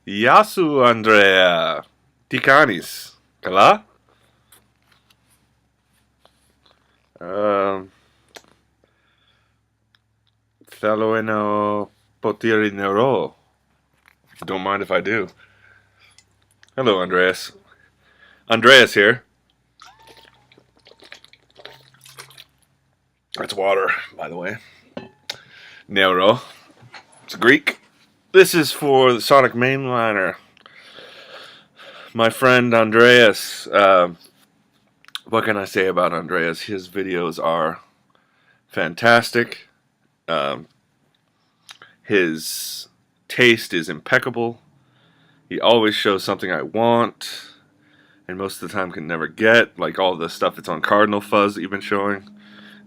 Yasu Andrea. Tikanis. Kala? Um, Thaloeno potiri nero. Don't mind if I do. Hello, Andreas. Andreas here. That's water, by the way. Nero. It's Greek. This is for the Sonic Mainliner. My friend Andreas. What can I say about Andreas? His videos are fantastic. Um, his taste is impeccable. He always shows something I want, and most of the time can never get. Like all the stuff that's on Cardinal Fuzz that you've been showing,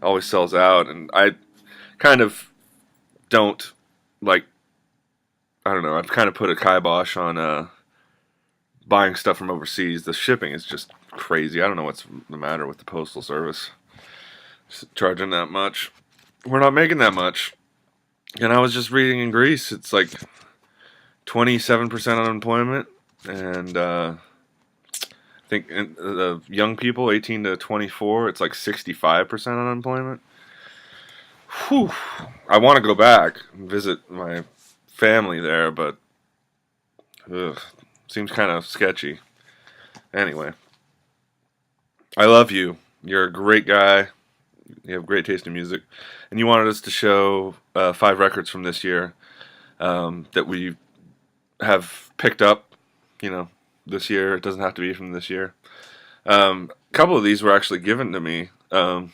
always sells out. And I kind of don't like. I don't know. I've kind of put a kibosh on buying stuff from overseas. The shipping is just crazy. I don't know what's the matter with the postal service. Just charging that much. We're not making that much. And I was just reading in Greece, it's like 27% unemployment, and I think the young people, 18 to 24, it's like 65% unemployment. Whew. I want to go back and visit my family there, but seems kind of sketchy. Anyway, I love you. You're a great guy. You have great taste in music, and you wanted us to show 5 records from this year that we have picked up. This year. It doesn't have to be from this year. A couple of these were actually given to me, so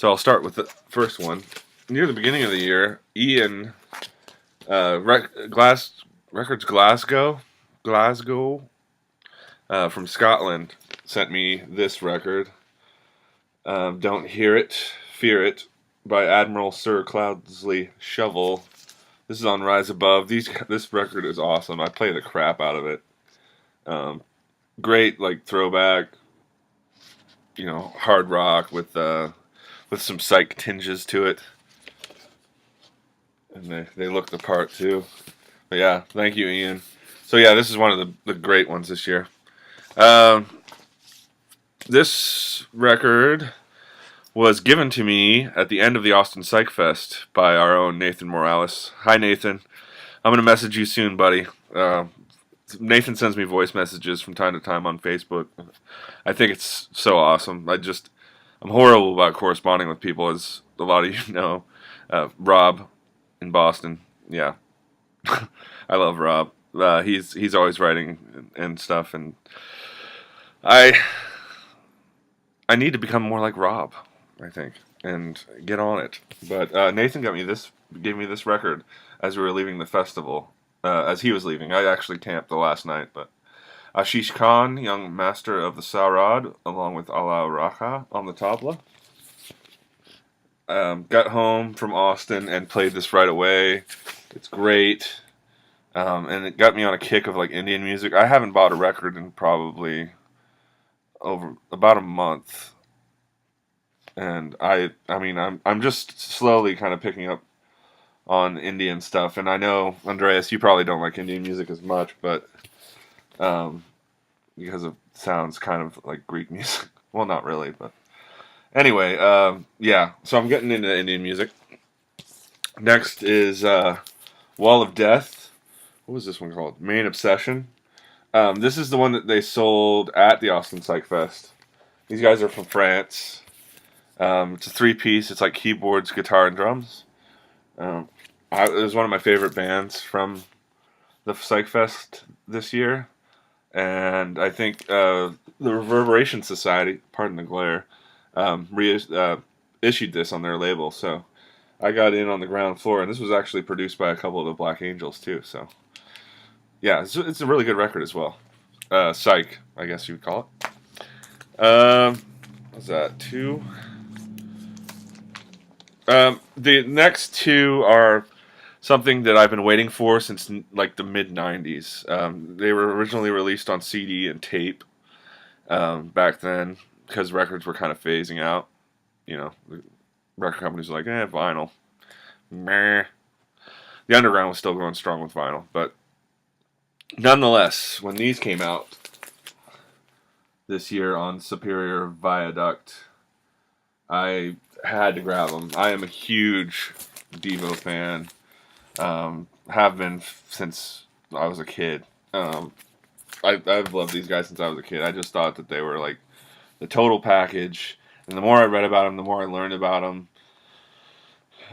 I'll start with the first one. Near the beginning of the year, Ian Records Glasgow from Scotland sent me this record. Don't Hear It, Fear It by Admiral Sir Cloudsley Shovel. This is on Rise Above. This record is awesome. I play the crap out of it. Great, like throwback, hard rock with some psych tinges to it, and they look the part too. But yeah, thank you, Ian. So yeah, this is one of the great ones this year. This record was given to me at the end of the Austin Psych Fest by our own Nathan Morales. Hi, Nathan. I'm going to message you soon, buddy. Nathan sends me voice messages from time to time on Facebook. I think it's so awesome. I'm horrible about corresponding with people, as a lot of you know. Rob in Boston. Yeah. I love Rob. He's always writing and stuff, and I need to become more like Rob, I think, and get on it. But Nathan gave me this record as we were leaving the festival. As he was leaving, I actually camped the last night. But Ashish Khan, young master of the Sarad, along with Ala Racha on the tabla, got home from Austin and played this right away. It's great, and it got me on a kick of like Indian music. I haven't bought a record in probably over about a month. And I'm just slowly kind of picking up on Indian stuff. And I know, Andreas, you probably don't like Indian music as much, but because it sounds kind of like Greek music. Well, not really, but anyway, yeah. So I'm getting into Indian music. Next is Wall of Death. What was this one called? Main Obsession. This is the one that they sold at the Austin Psych Fest. These guys are from France. It's a 3-piece. It's like keyboards, guitar, and drums. It was one of my favorite bands from the Psych Fest this year. And I think the Reverberation Society, pardon the glare, issued this on their label. So I got in on the ground floor. And this was actually produced by a couple of the Black Angels, too. So yeah, it's a really good record as well. Psych, I guess you would call it. What's that, 2? The next 2 are something that I've been waiting for since like the mid-90s. They were originally released on CD and tape back then because records were kind of phasing out. The record companies were like, vinyl. Meh. The underground was still going strong with vinyl, but Nonetheless, when these came out this year on Superior Viaduct, I had to grab them. I am a huge Devo fan. Have been since I was a kid. I've loved these guys since I was a kid. I just thought that they were like the total package. And the more I read about them, the more I learned about them.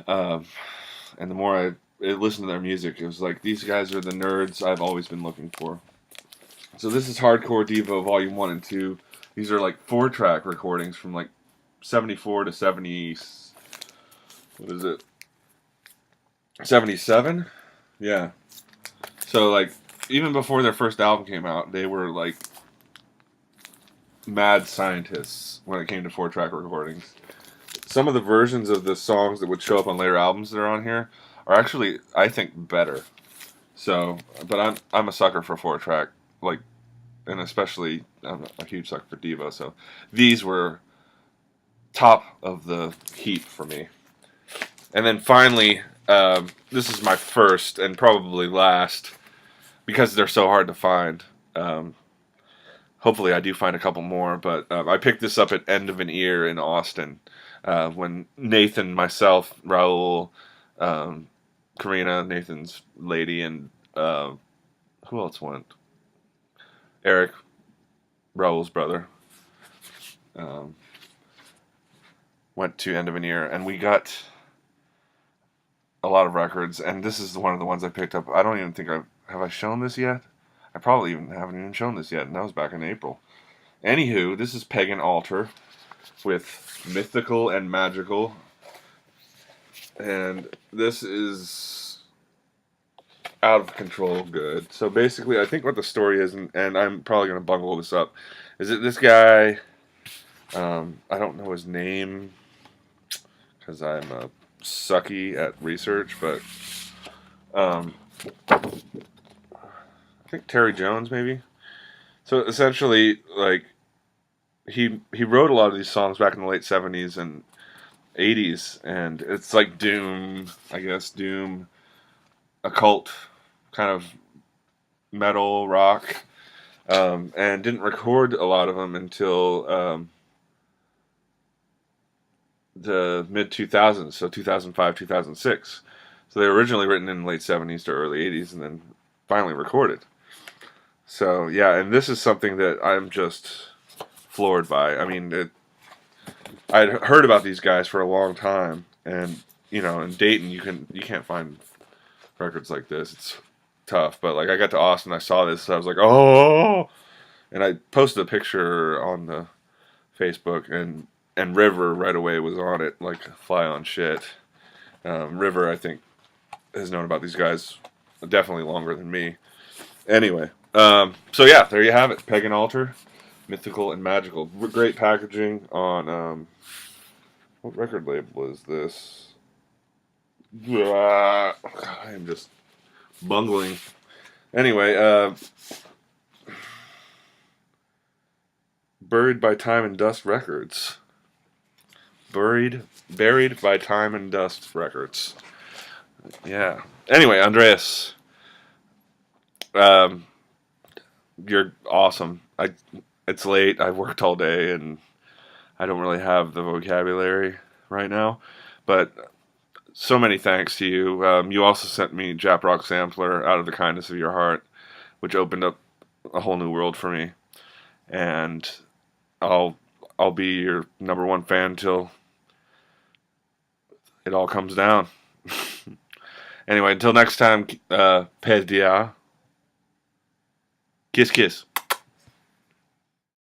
And the more I listened to their music, it was like these guys are the nerds I've always been looking for. So this is Hardcore Devo Volume 1 and 2. These are like 4-track recordings from like 74 to 70. What is it? 77? Yeah. So like even before their first album came out, they were like mad scientists when it came to 4-track recordings. Some of the versions of the songs that would show up on later albums that are on here are actually, I think, better. So, but I'm a sucker for 4-track, like, and especially I'm a huge sucker for Devo. So these were top of the heap for me. And then finally, this is my first and probably last because they're so hard to find. Hopefully, I do find a couple more, but I picked this up at End of an Ear in Austin when Nathan, myself, Raul, Karina, Nathan's lady, and who else went? Eric, Raul's brother, went to End of an Ear, and we got a lot of records. And this is one of the ones I picked up. I don't even think have I shown this yet. I probably haven't even shown this yet, and that was back in April. Anywho, this is Pagan Altar with Mythical and Magical. And this is out of control good. So basically, I think what the story is, and I'm probably going to bungle this up, is that this guy, I don't know his name, because I'm a sucky at research, but I think Terry Jones, maybe. So essentially, like, he wrote a lot of these songs back in the late 70s and 80s, and it's like doom, I guess, doom, occult kind of metal rock, and didn't record a lot of them until the mid 2000s, so 2005, 2006. So they were originally written in the late 70s to early 80s, and then finally recorded. So yeah, and this is something that I'm just floored by. I mean, I'd heard about these guys for a long time, and you know, in Dayton, you can't find records like this. It's tough, but like I got to Austin, I saw this, I was like, oh, and I posted a picture on the Facebook, and River right away was on it, like a fly on shit. River, I think, has known about these guys definitely longer than me. Anyway, so yeah, there you have it, Pagan Altar, Mythical and Magical. Great packaging on what record label is this? I am just bungling. Anyway, Buried by Time and Dust Records. Buried by Time and Dust Records. Yeah. Anyway, Andreas, you're awesome. It's late. I've worked all day, and I don't really have the vocabulary right now, but so many thanks to you. You also sent me Jap Rock Sampler out of the kindness of your heart, which opened up a whole new world for me. And I'll be your number one fan till it all comes down. Anyway, until next time, Pez dia. Kiss, kiss.